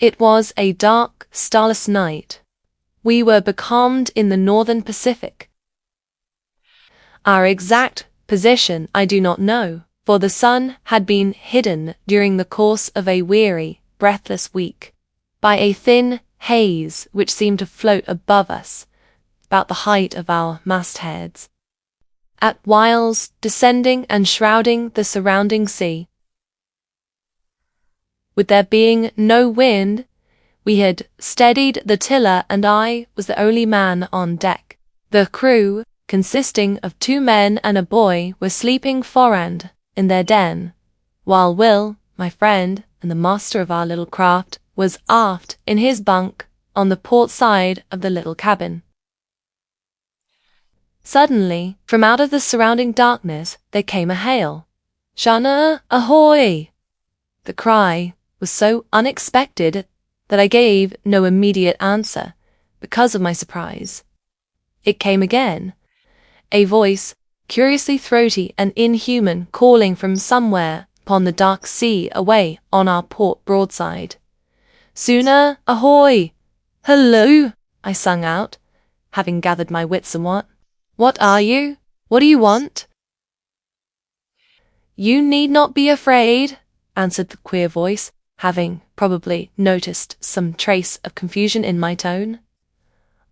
It was a dark, starless night. We were becalmed in the northern Pacific. Our exact position I do not know, for the sun had been hidden during the course of a weary, breathless week by a thin haze which seemed to float above us, about the height of our mastheads, at whiles descending and shrouding the surrounding sea. With there being no wind, we had steadied the tiller and I was the only man on deck. The crew, consisting of 2 men and a boy, were sleeping forehand in their den, while Will, my friend and the master of our little craft, was aft in his bunk on the port side of the little cabin. Suddenly, from out of the surrounding darkness, there came a hail. "Shana, ahoy!" The cry was so unexpected that I gave no immediate answer because of my surprise. It came again, a voice, curiously throaty and inhuman, calling from somewhere upon the dark sea away on our port broadside. "Sooner, ahoy!" "Hello!" I sung out, having gathered my wits somewhat. "What are you? What do you want?" "You need not be afraid," answered the queer voice, having probably noticed some trace of confusion in my tone.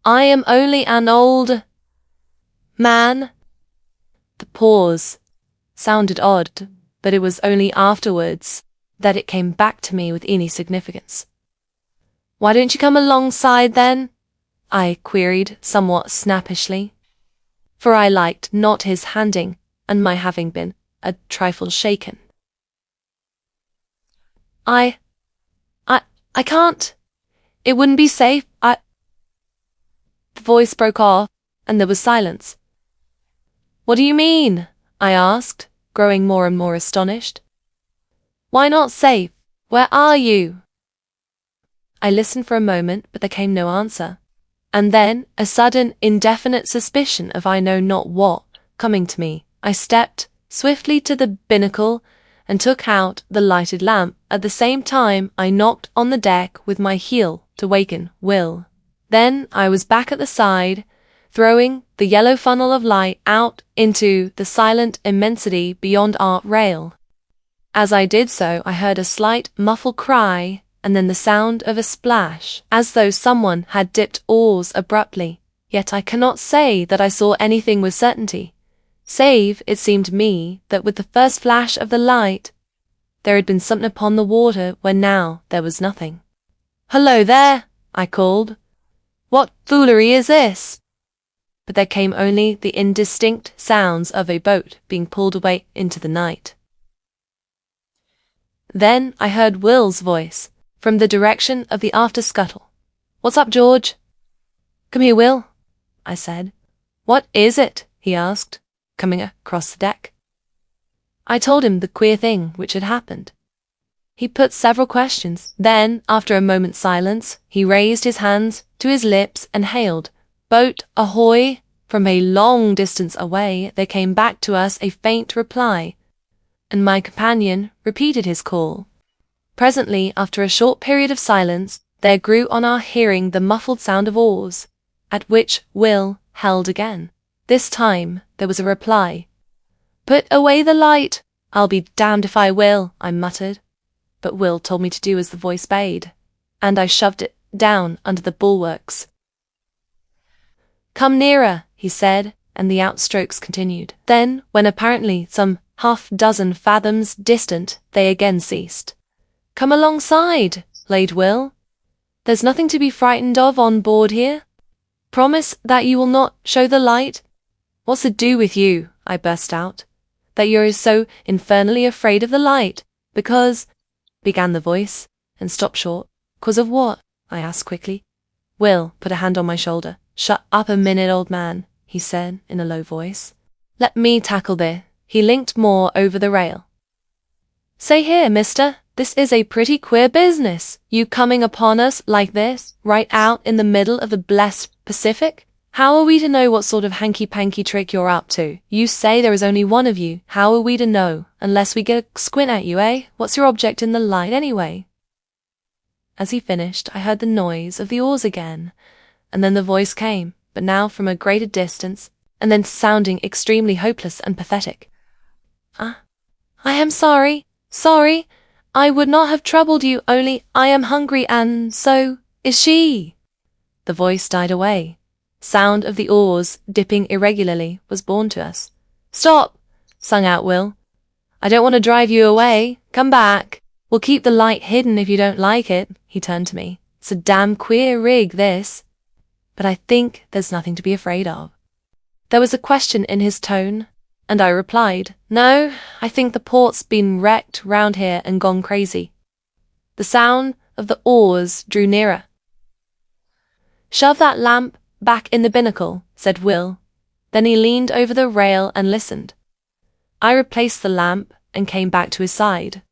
"I am only an old man." The pause sounded odd, but it was only afterwards that it came back to me with any significance. "Why don't you come alongside then?" I queried somewhat snappishly, for I liked not his handing and my having been a trifle shaken. I can't. It wouldn't be safe. The voice broke off, and there was silence. "What do you mean?" I asked, growing more and more astonished. "Why not safe? Where are you?" I listened for a moment, but there came no answer. And then, a sudden, indefinite suspicion of I know not what coming to me, I stepped swiftly to the binnacle and took out the lighted lamp. At the same time, I knocked on the deck with my heel to waken Will. Then I was back at the side, throwing the yellow funnel of light out into the silent immensity beyond our rail. As I did so, I heard a slight muffled cry and then the sound of a splash, as though someone had dipped oars abruptly. Yet I cannot say that I saw anything with certainty, save it seemed to me that with the first flash of the light, there had been something upon the water where now there was nothing. "Hello there!" I called. "What foolery is this?" But there came only the indistinct sounds of a boat being pulled away into the night. Then I heard Will's voice from the direction of the after scuttle. "What's up, George?" "Come here, Will," I said. "What is it?" he asked, coming across the deck. I told him the queer thing which had happened. He put several questions. Then, after a moment's silence, he raised his hands to his lips and hailed, "Boat ahoy!" From a long distance away there came back to us a faint reply, and my companion repeated his call. Presently, after a short period of silence, there grew on our hearing the muffled sound of oars, at which Will held again. This time there was a reply. "Put away the light." "I'll be damned if I will," I muttered. But Will told me to do as the voice bade, and I shoved it down under the bulwarks. "Come nearer," he said, and the outstrokes continued. Then, when apparently some half-dozen fathoms distant, they again ceased. "Come alongside," laid Will. "There's nothing to be frightened of on board here. Promise that you will not show the light." "What's the do with you?" I burst out, "that you're so infernally afraid of the light? Because—" began the voice, and stopped short. "'Cause of what?" I asked quickly. Will put a hand on my shoulder. "Shut up a minute, old man," he said in a low voice. "Let me tackle this." He linked more over the rail. "Say here, mister, this is a pretty queer business. You coming upon us like this, right out in the middle of the blessed Pacific? How are we to know what sort of hanky-panky trick you're up to? You say there is only one of you. How are we to know, unless we get a squint at you, eh? What's your object in the light, anyway?" As he finished, I heard the noise of the oars again, and then the voice came, but now from a greater distance, and then sounding extremely hopeless and pathetic. I am sorry, I would not have troubled you, only I am hungry, and so is she. The voice died away. Sound of the oars dipping irregularly was borne to us. Stop, sung out Will. I don't want to drive you away. Come back. We'll keep the light hidden if you don't like it. He turned to me. It's a damn queer rig, this. But I think there's nothing to be afraid of. There was a question in his tone, and I replied, No, I think the port's been wrecked round here and gone crazy. The sound of the oars drew nearer. Shove that lamp back in the binnacle, said Will. Then he leaned over the rail and listened. I replaced the lamp and came back to his side.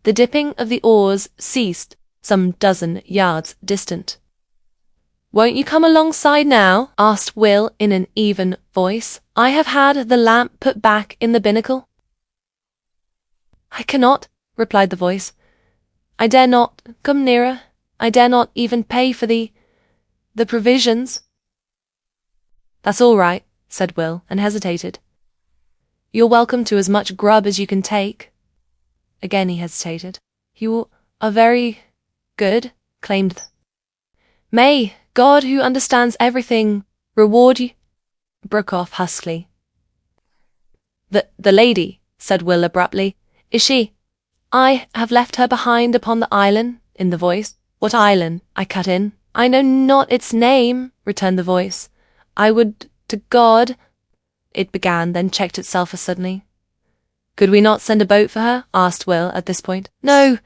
The dipping of the oars ceased some dozen yards distant. Won't you come alongside now? Asked Will in an even voice. I have had the lamp put back in the binnacle. I cannot, replied the voice. I dare not come nearer. I dare not even pay for the provisions. That's all right, said Will, and hesitated. You're welcome to as much grub as you can take. Again he hesitated. You are very good, claimed. May God, who understands everything, reward you, broke off huskily. The lady, said Will abruptly. Is she? I have left her behind upon the island, in the voice. What island? I cut in. I know not its name, returned the voice. I would to God, it began, then checked itself suddenly. Could we not send a boat for her? Asked Will at this point. No,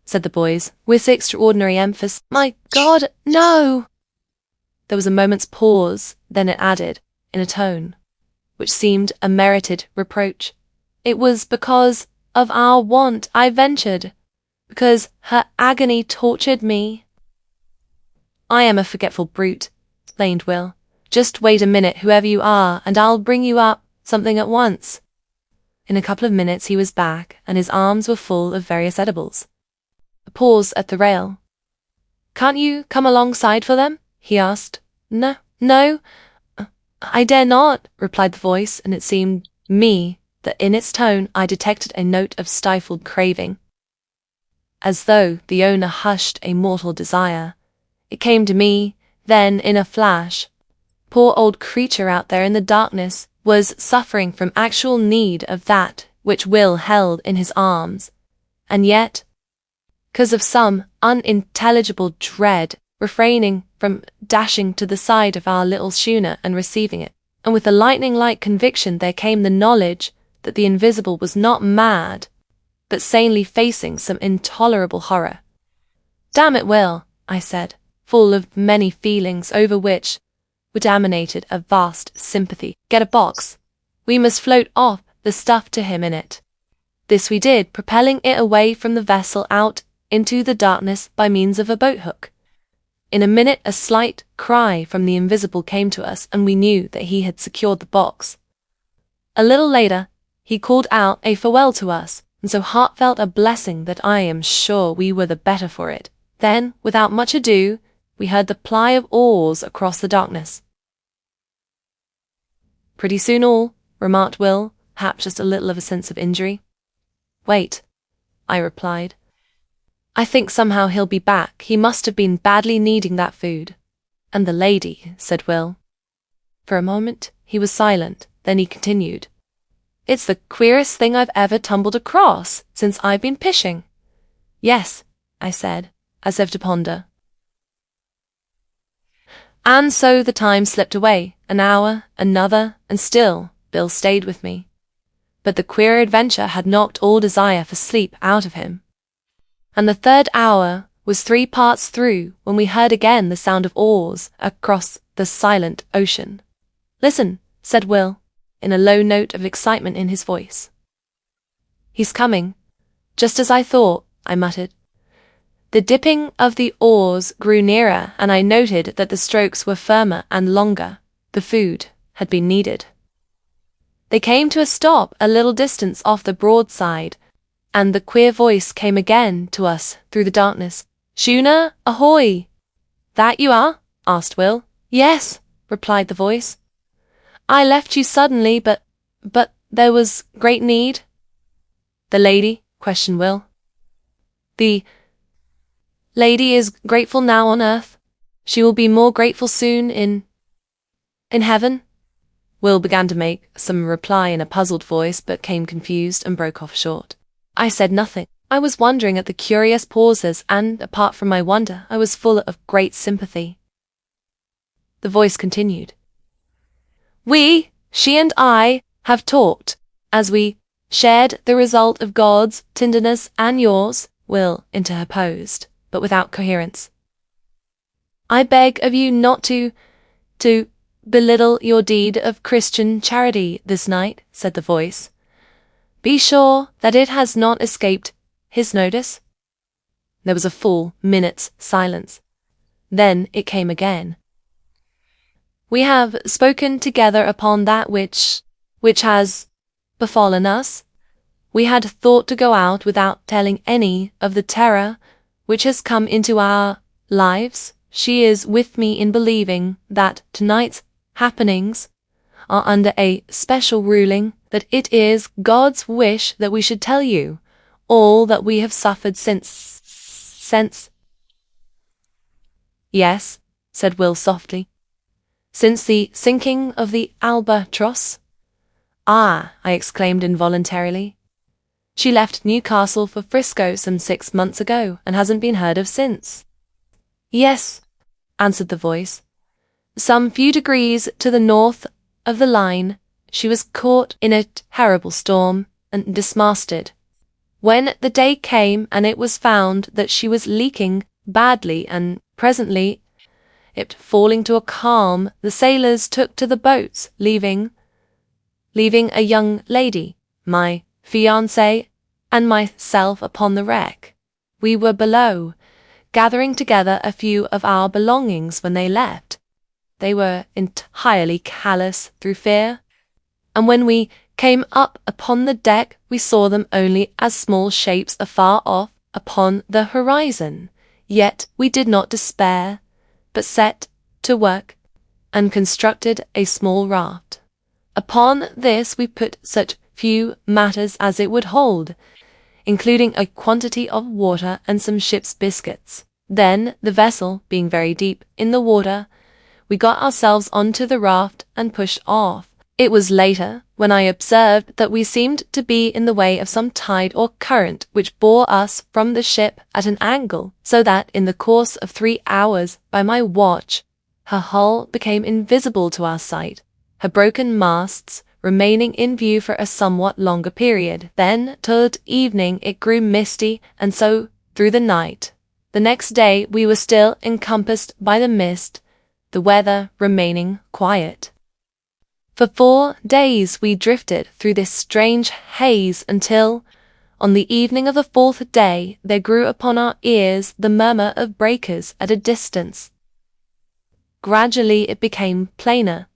said the boys, with extraordinary emphasis. My God, no! There was a moment's pause, then it added, in a tone which seemed a merited reproach. It was because of our want I ventured, because her agony tortured me. I am a forgetful brute, explained Will. Just wait a minute, whoever you are, and I'll bring you up something at once. In a couple of minutes he was back, and his arms were full of various edibles. A pause at the rail. Can't you come alongside for them? He asked. No, I dare not, replied the voice, and it seemed me that in its tone I detected a note of stifled craving. As though the owner hushed a mortal desire. It came to me, then, in a flash. Poor old creature out there in the darkness was suffering from actual need of that which Will held in his arms, and yet, 'cause of some unintelligible dread, refraining from dashing to the side of our little schooner and receiving it. And with a lightning-like conviction there came the knowledge that the invisible was not mad, but sanely facing some intolerable horror. Damn it, Will, I said, full of many feelings over which would emanated a vast sympathy. Get a box. We must float off the stuff to him in it. This we did, propelling it away from the vessel out into the darkness by means of a boat-hook. In a minute a slight cry from the invisible came to us, and we knew that he had secured the box. A little later he called out a farewell to us, and so heartfelt a blessing that I am sure we were the better for it. Then, without much ado, we heard the ply of oars across the darkness. Pretty soon all, remarked Will, perhaps just a little of a sense of injury. Wait, I replied. I think somehow he'll be back. He must have been badly needing that food. And the lady, said Will. For a moment he was silent, then he continued. It's the queerest thing I've ever tumbled across since I've been fishing. Yes, I said, as if to ponder. And so the time slipped away, an hour, another, and still Bill stayed with me. But the queer adventure had knocked all desire for sleep out of him. And the third hour was 3 parts through when we heard again the sound of oars across the silent ocean. Listen, said Will, in a low note of excitement in his voice. He's coming. Just as I thought, I muttered. The dipping of the oars grew nearer, and I noted that the strokes were firmer and longer. The food had been needed. They came to a stop a little distance off the broadside, and the queer voice came again to us through the darkness. Schooner, ahoy! That you are? Asked Will. Yes, replied the voice. I left you suddenly, but there was great need. The lady? Questioned Will. The lady is grateful now on earth. She will be more grateful soon in heaven. Will began to make some reply in a puzzled voice, but came confused and broke off short. I said nothing. I was wondering at the curious pauses, and, apart from my wonder, I was full of great sympathy. The voice continued. She and I, have talked, as we shared the result of God's tenderness and yours, Will interposed, but without coherence. I beg of you not to belittle your deed of Christian charity this night, said the voice. Be sure that it has not escaped his notice. There was a full minute's silence. Then it came again. We have spoken together upon that which has befallen us. We had thought to go out without telling any of the terror which has come into our lives. She is with me in believing that tonight's happenings are under a special ruling, that it is God's wish that we should tell you all that we have suffered since. Yes, said Will softly. Since the sinking of the Albatross? Ah, I exclaimed involuntarily. She left Newcastle for Frisco some 6 months ago and hasn't been heard of since. Yes, answered the voice. Some few degrees to the north of the line, she was caught in a terrible storm and dismasted. When the day came and it was found that she was leaking badly, and presently, it falling to a calm, the sailors took to the boats, leaving a young lady, my fiancé, and myself upon the wreck. We were below, gathering together a few of our belongings when they left. They were entirely callous through fear, and when we came up upon the deck we saw them only as small shapes afar off upon the horizon. Yet we did not despair, but set to work and constructed a small raft. Upon this we put such few matters as it would hold, including a quantity of water and some ship's biscuits. Then, the vessel being very deep in the water, we got ourselves onto the raft and pushed off. It was later when I observed that we seemed to be in the way of some tide or current which bore us from the ship at an angle, so that in the course of 3 hours by my watch, her hull became invisible to our sight, her broken masts remaining in view for a somewhat longer period. Then, toward evening, it grew misty, and so through the night. The next day we were still encompassed by the mist, the weather remaining quiet. For 4 days we drifted through this strange haze until, on the evening of the 4th day, there grew upon our ears the murmur of breakers at a distance. Gradually it became plainer,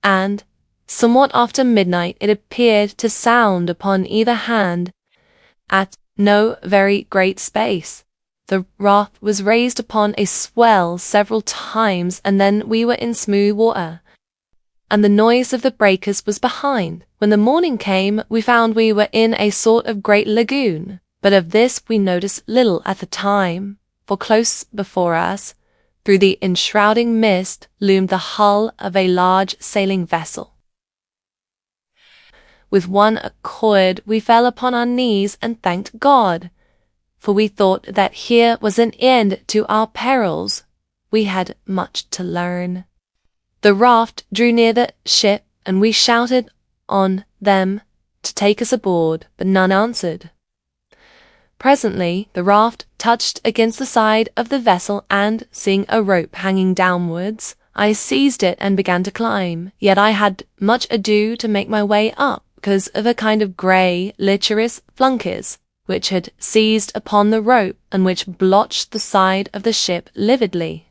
and, somewhat after midnight, it appeared to sound upon either hand, at no very great space. The raft was raised upon a swell several times, and then we were in smooth water, and the noise of the breakers was behind. When the morning came, we found we were in a sort of great lagoon, but of this we noticed little at the time, for close before us, through the enshrouding mist, loomed the hull of a large sailing vessel. With one accord we fell upon our knees and thanked God, for we thought that here was an end to our perils. We had much to learn. The raft drew near the ship, and we shouted on them to take us aboard, but none answered. Presently the raft touched against the side of the vessel, and, seeing a rope hanging downwards, I seized it and began to climb. Yet I had much ado to make my way up, because of a kind of grey, lecherous flunkies, which had seized upon the rope, and which blotched the side of the ship lividly.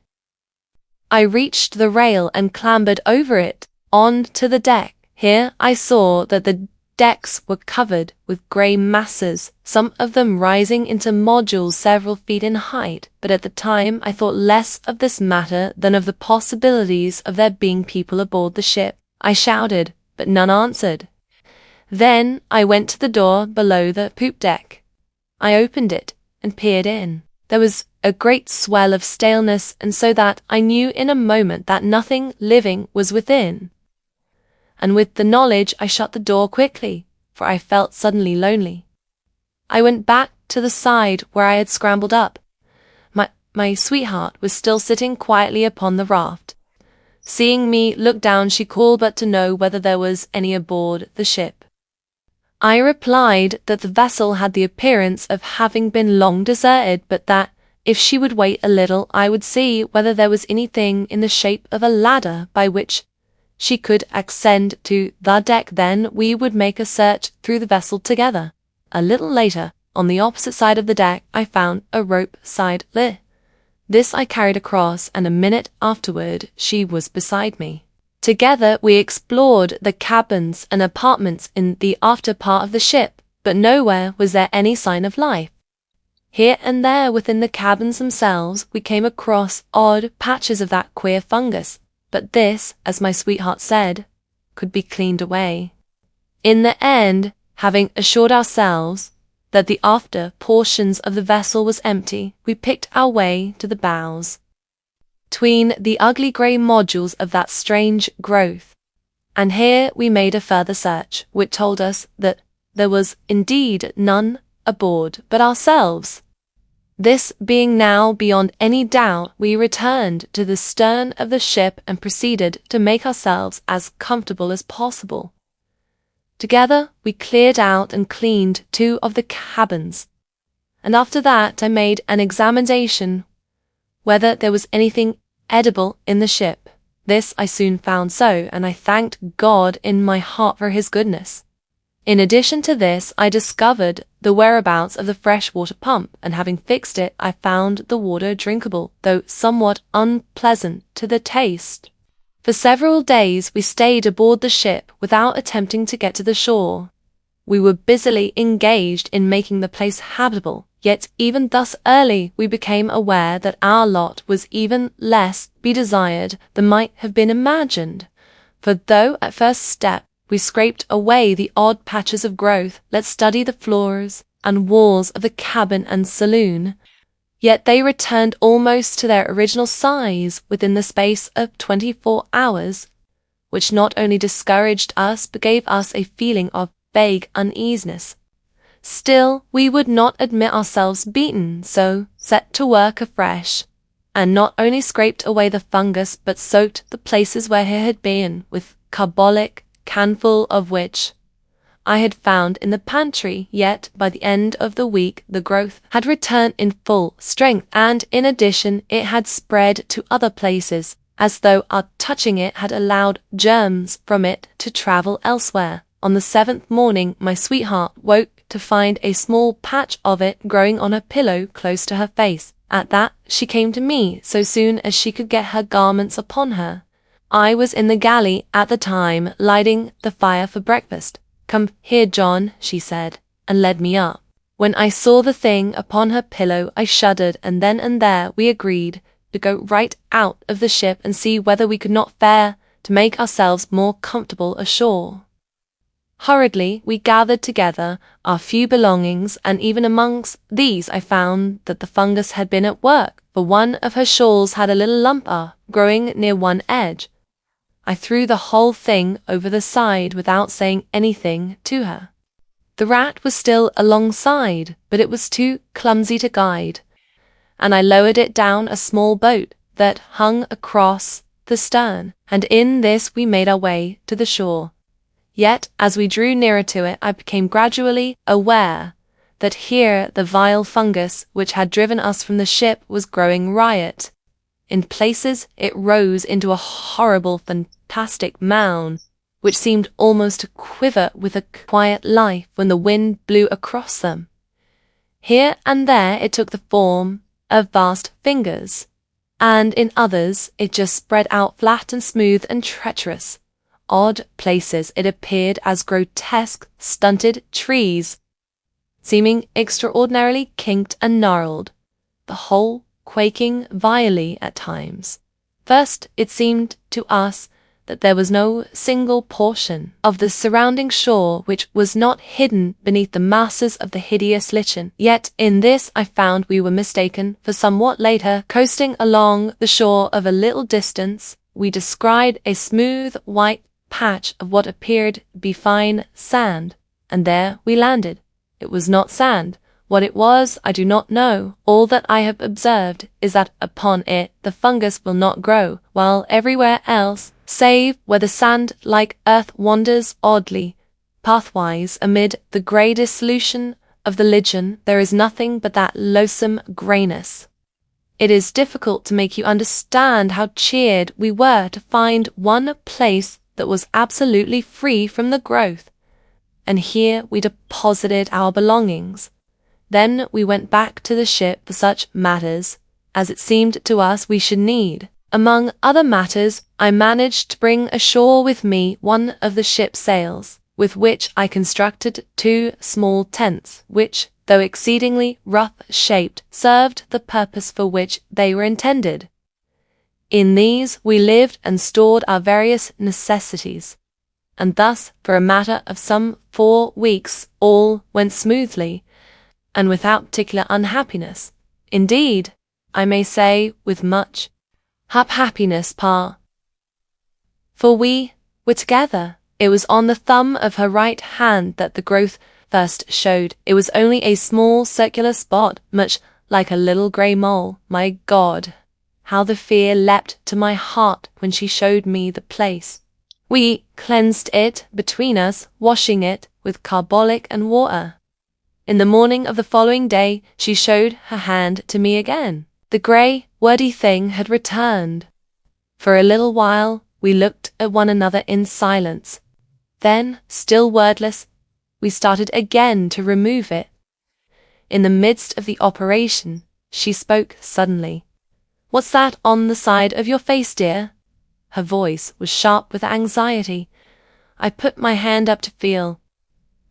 I reached the rail and clambered over it, on to the deck. Here I saw that the decks were covered with grey masses, some of them rising into modules several feet in height, but at the time I thought less of this matter than of the possibilities of there being people aboard the ship. I shouted, but none answered. Then I went to the door below the poop deck. I opened it and peered in. There was a great swell of staleness, and so that I knew in a moment that nothing living was within. And with the knowledge I shut the door quickly, for I felt suddenly lonely. I went back to the side where I had scrambled up. My sweetheart was still sitting quietly upon the raft. Seeing me look down, she called but to know whether there was any aboard the ship. I replied that the vessel had the appearance of having been long deserted, but that if she would wait a little I would see whether there was anything in the shape of a ladder by which she could ascend to the deck. Then we would make a search through the vessel together. A little later, on the opposite side of the deck, I found a rope side lit. This I carried across, and a minute afterward she was beside me. Together we explored the cabins and apartments in the after part of the ship, but nowhere was there any sign of life. Here and there within the cabins themselves we came across odd patches of that queer fungus, but this, as my sweetheart said, could be cleaned away. In the end, having assured ourselves that the after portions of the vessel was empty, we picked our way to the bows, between the ugly grey modules of that strange growth, and here we made a further search, which told us that there was indeed none aboard but ourselves. This being now beyond any doubt, we returned to the stern of the ship and proceeded to make ourselves as comfortable as possible. Together we cleared out and cleaned 2 of the cabins, and after that I made an examination whether there was anything edible in the ship. This I soon found so, and I thanked God in my heart for his goodness. In addition to this, I discovered the whereabouts of the fresh-water pump, and having fixed it, I found the water drinkable, though somewhat unpleasant to the taste. For several days we stayed aboard the ship without attempting to get to the shore. We were busily engaged in making the place habitable, yet even thus early we became aware that our lot was even less to be desired than might have been imagined. For though at first step we scraped away the odd patches of growth, let's study the floors and walls of the cabin and saloon, yet they returned almost to their original size within the space of 24 hours, which not only discouraged us but gave us a feeling of vague uneasiness. Still, we would not admit ourselves beaten, so set to work afresh, and not only scraped away the fungus but soaked the places where it had been with carbolic, canful of which I had found in the pantry. Yet by the end of the week the growth had returned in full strength, and in addition it had spread to other places, as though our touching it had allowed germs from it to travel elsewhere. On the 7th morning my sweetheart woke to find a small patch of it growing on her pillow close to her face. At that she came to me so soon as she could get her garments upon her. I was in the galley at the time, lighting the fire for breakfast. "Come here, John," she said, and led me up. When I saw the thing upon her pillow I shuddered, and then and there we agreed to go right out of the ship and see whether we could not fare to make ourselves more comfortable ashore. Hurriedly we gathered together our few belongings, and even amongst these I found that the fungus had been at work, for one of her shawls had a little lump growing near one edge. I threw the whole thing over the side without saying anything to her. The rat was still alongside, but it was too clumsy to guide, and I lowered it down a small boat that hung across the stern, and in this we made our way to the shore. Yet as we drew nearer to it I became gradually aware that here the vile fungus which had driven us from the ship was growing riot. In places it rose into a horrible, fantastic mound, which seemed almost to quiver with a quiet life when the wind blew across them. Here and there it took the form of vast fingers, and in others it just spread out flat and smooth and treacherous, odd places it appeared as grotesque, stunted trees, seeming extraordinarily kinked and gnarled, the whole quaking vilely at times. First, it seemed to us that there was no single portion of the surrounding shore which was not hidden beneath the masses of the hideous lichen. Yet in this I found we were mistaken, for somewhat later, coasting along the shore of a little distance, we descried a smooth white patch of what appeared to be fine sand, and there we landed. It was not sand. What it was, I do not know. All that I have observed is that upon it the fungus will not grow, while everywhere else, save where the sand-like earth wanders oddly, pathwise amid the grey dissolution of the lichen, there is nothing but that loathsome greyness. It is difficult to make you understand how cheered we were to find one place that was absolutely free from the growth, and here we deposited our belongings. Then we went back to the ship for such matters as it seemed to us we should need. Among other matters, I managed to bring ashore with me one of the ship's sails, with which I constructed 2 small tents, which, though exceedingly rough-shaped, served the purpose for which they were intended. In these we lived and stored our various necessities, and thus, for a matter of some 4 weeks, all went smoothly, and without particular unhappiness. Indeed, I may say with much happiness, for we were together. It was on the thumb of her right hand that the growth first showed. It was only a small circular spot, much like a little grey mole. My God, how the fear leapt to my heart when she showed me the place. We cleansed it between us, washing it with carbolic and water. In the morning of the following day, she showed her hand to me again. The grey, wordy thing had returned. For a little while, we looked at one another in silence. Then, still wordless, we started again to remove it. In the midst of the operation, she spoke suddenly. "What's that on the side of your face, dear?" Her voice was sharp with anxiety. I put my hand up to feel.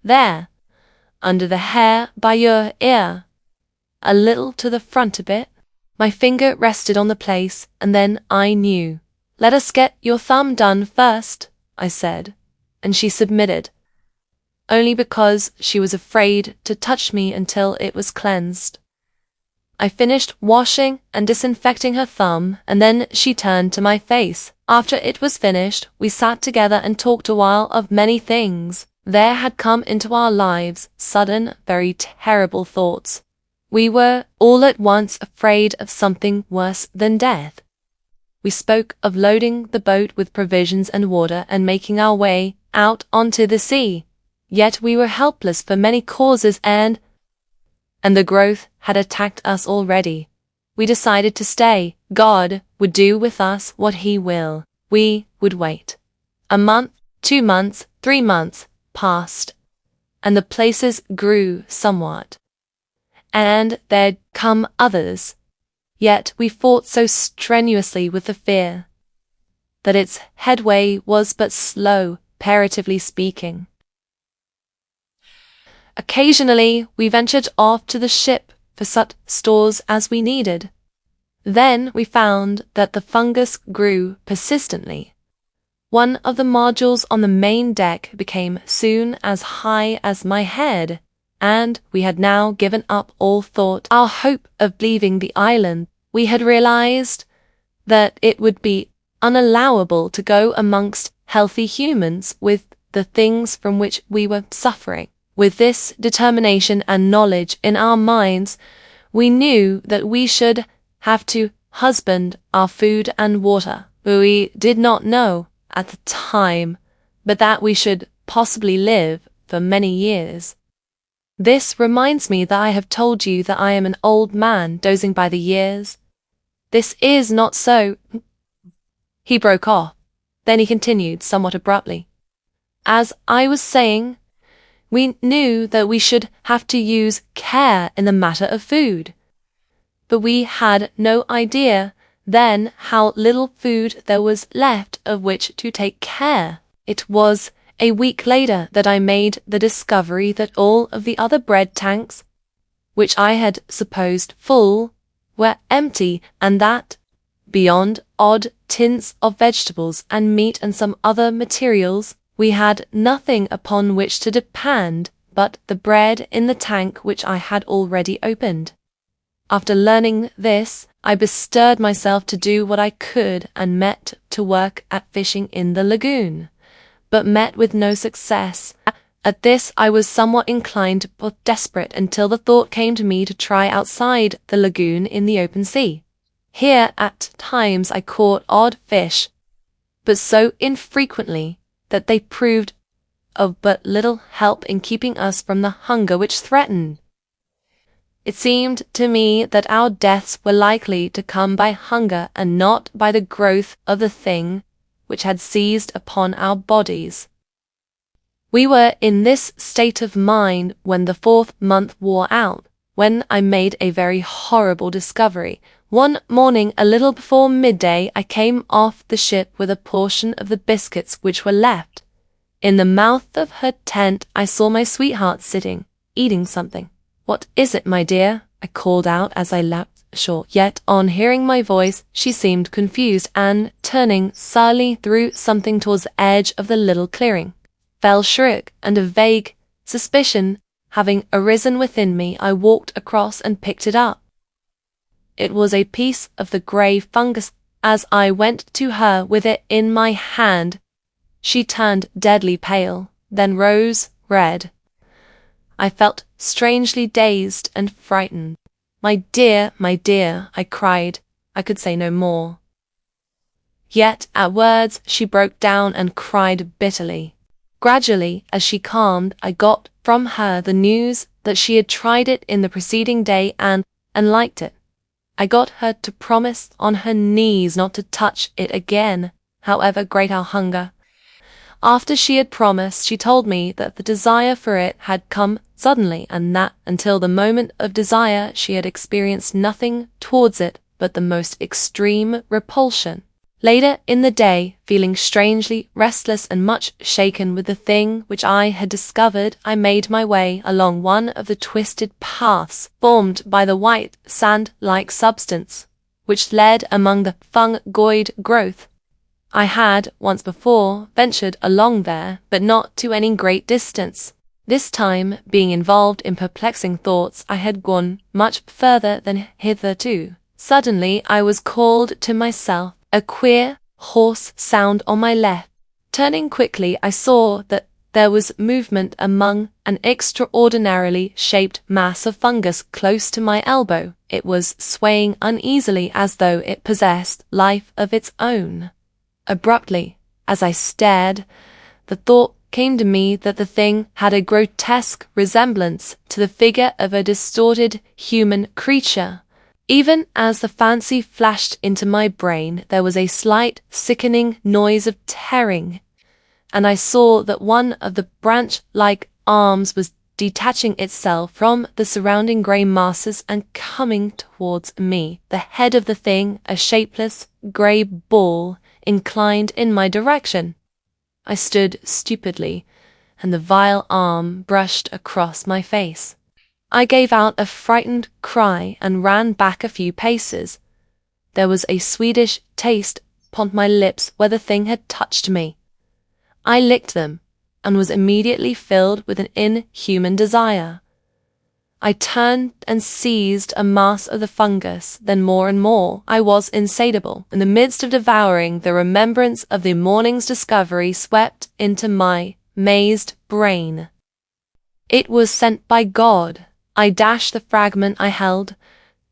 "There, under the hair by your ear, a little to the front a bit." My finger rested on the place, and then I knew. "Let us get your thumb done first," I said, and she submitted, only because she was afraid to touch me until it was cleansed. I finished washing and disinfecting her thumb, and then she turned to my face. After it was finished, we sat together and talked a while of many things. There had come into our lives sudden, very terrible thoughts. We were all at once afraid of something worse than death. We spoke of loading the boat with provisions and water and making our way out onto the sea. Yet we were helpless for many causes, and the growth had attacked us already. We decided to stay. God would do with us what He will. We would wait. A month, 2 months, 3 months passed, and the places grew somewhat, and there'd come others. Yet we fought so strenuously with the fear that its headway was but slow, comparatively speaking. Occasionally we ventured off to the ship for such stores as we needed. Then we found that the fungus grew persistently. One of the modules on the main deck became soon as high as my head, and we had now given up all thought, our hope of leaving the island. We had realized that it would be unallowable to go amongst healthy humans with the things from which we were suffering. With this determination and knowledge in our minds, we knew that we should have to husband our food and water. We did not know at the time, but that we should possibly live for many years. This reminds me that I have told you that I am an old man dozing by the years. This is not so. He broke off. Then he continued somewhat abruptly. As I was saying, we knew that we should have to use care in the matter of food. But we had no idea then how little food there was left of which to take care. It was a week later that I made the discovery that all of the other bread tanks, which I had supposed full, were empty, and that, beyond odd tins of vegetables and meat and some other materials, we had nothing upon which to depend but the bread in the tank which I had already opened. After learning this, I bestirred myself to do what I could and met to work at fishing in the lagoon, but met with no success. At this I was somewhat inclined but desperate until the thought came to me to try outside the lagoon in the open sea. Here at times I caught odd fish, but so infrequently that they proved of but little help in keeping us from the hunger which threatened. It seemed to me that our deaths were likely to come by hunger and not by the growth of the thing which had seized upon our bodies. We were in this state of mind when the 4th month wore out, when I made a very horrible discovery. One morning, a little before midday, I came off the ship with a portion of the biscuits which were left. In the mouth of her tent I saw my sweetheart sitting, eating something. "What is it, my dear?" I called out as I leapt ashore. Yet on hearing my voice she seemed confused, and, turning slyly, threw something towards the edge of the little clearing. Fell shriek, and a vague suspicion having arisen within me, I walked across and picked it up. It was a piece of the grey fungus. As I went to her with it in my hand, she turned deadly pale, then rose red. I felt strangely dazed and frightened. My dear, I cried. I could say no more. Yet at words she broke down and cried bitterly. Gradually, as she calmed, I got from her the news that she had tried it in the preceding day and liked it. I got her to promise on her knees not to touch it again, however great our hunger. After she had promised, she told me that the desire for it had come suddenly, and that until the moment of desire she had experienced nothing towards it but the most extreme repulsion. Later in the day, feeling strangely restless and much shaken with the thing which I had discovered, I made my way along one of the twisted paths formed by the white sand-like substance which led among the fungoid growth. I had once before ventured along there, but not to any great distance. This time, being involved in perplexing thoughts, I had gone much further than hitherto. Suddenly I was called to myself. A queer, hoarse sound on my left. Turning quickly, I saw that there was movement among an extraordinarily shaped mass of fungus close to my elbow. It was swaying uneasily as though it possessed life of its own. Abruptly, as I stared, the thought came to me that the thing had a grotesque resemblance to the figure of a distorted human creature. Even as the fancy flashed into my brain, there was a slight, sickening noise of tearing, and I saw that one of the branch-like arms was detaching itself from the surrounding grey masses and coming towards me. The head of the thing, a shapeless, grey ball, inclined in my direction. I stood stupidly, and the vile arm brushed across my face. I gave out a frightened cry and ran back a few paces. There was a Swedish taste upon my lips where the thing had touched me. I licked them, and was immediately filled with an inhuman desire. I turned and seized a mass of the fungus, then more and more. I was insatiable. In the midst of devouring, the remembrance of the morning's discovery swept into my mazed brain. It was sent by God. I dashed the fragment I held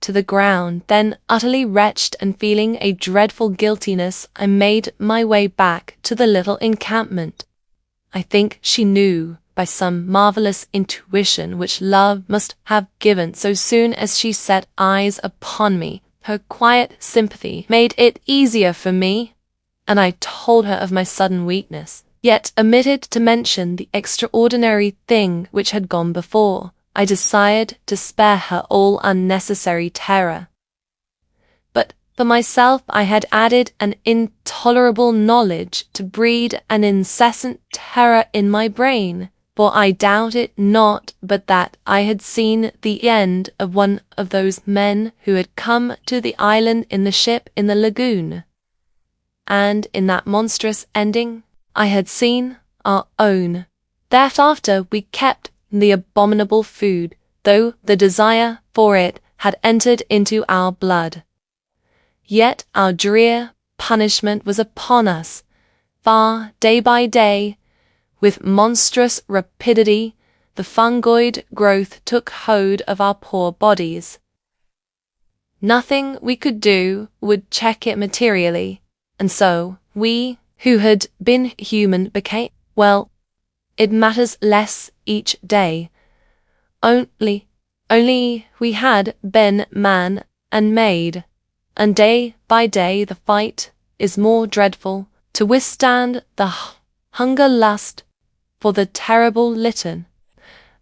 to the ground, then, utterly wretched and feeling a dreadful guiltiness, I made my way back to the little encampment. I think she knew, by some marvellous intuition which love must have given so soon as she set eyes upon me. Her quiet sympathy made it easier for me, and I told her of my sudden weakness, yet omitted to mention the extraordinary thing which had gone before. I desired to spare her all unnecessary terror. But For myself, I had added an intolerable knowledge to breed an incessant terror in my brain, for I doubt it not but that I had seen the end of one of those men who had come to the island in the ship in the lagoon. And in that monstrous ending, I had seen our own. Thereafter we kept the abominable food, though the desire for it had entered into our blood. Yet our drear punishment was upon us, for day by day, with monstrous rapidity, the fungoid growth took hold of our poor bodies. Nothing we could do would check it materially, and so we, who had been human, became, well, it matters less each day. Only we had been man and maid, and day by day the fight is more dreadful to withstand the hunger lust for the terrible litten.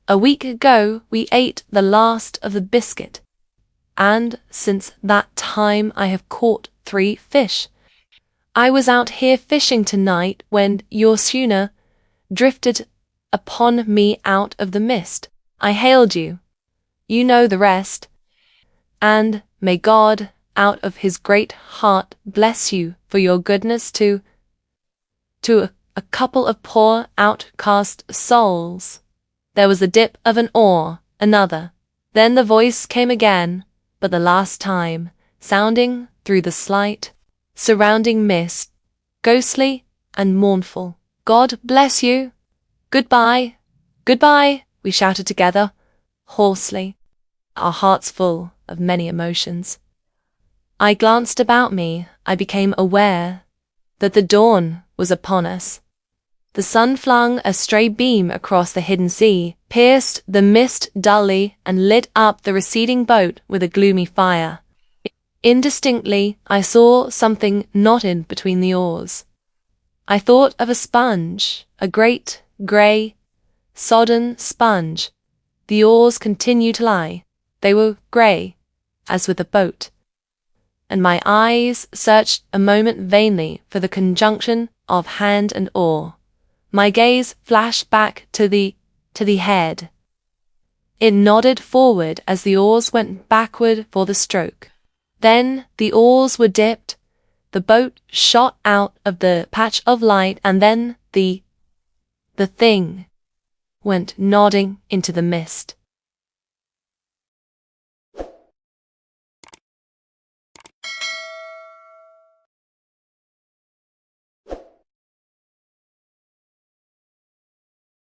A week ago we ate the last of the biscuit, and since that time I have caught 3 fish. I was out here fishing tonight when your schooner drifted upon me out of the mist. I hailed you. You know the rest. And may God, out of his great heart, bless you for your goodness to a couple of poor outcast souls. There was the dip of an oar, another. Then the voice came again, but the last time, sounding through the slight, surrounding mist, ghostly and mournful. God bless you. Goodbye, goodbye, we shouted together, hoarsely, our hearts full of many emotions. I glanced about me. I became aware that the dawn was upon us. The sun flung a stray beam across the hidden sea, pierced the mist dully, and lit up the receding boat with a gloomy fire. Indistinctly, I saw something knotted between the oars. I thought of a sponge, a great, grey, sodden sponge. The oars continued to lie. They were grey, as with the boat. And my eyes searched a moment vainly for the conjunction of hand and oar. My gaze flashed back to the head. It nodded forward as the oars went backward for the stroke. Then the oars were dipped, the boat shot out of the patch of light, and then the thing went nodding into the mist.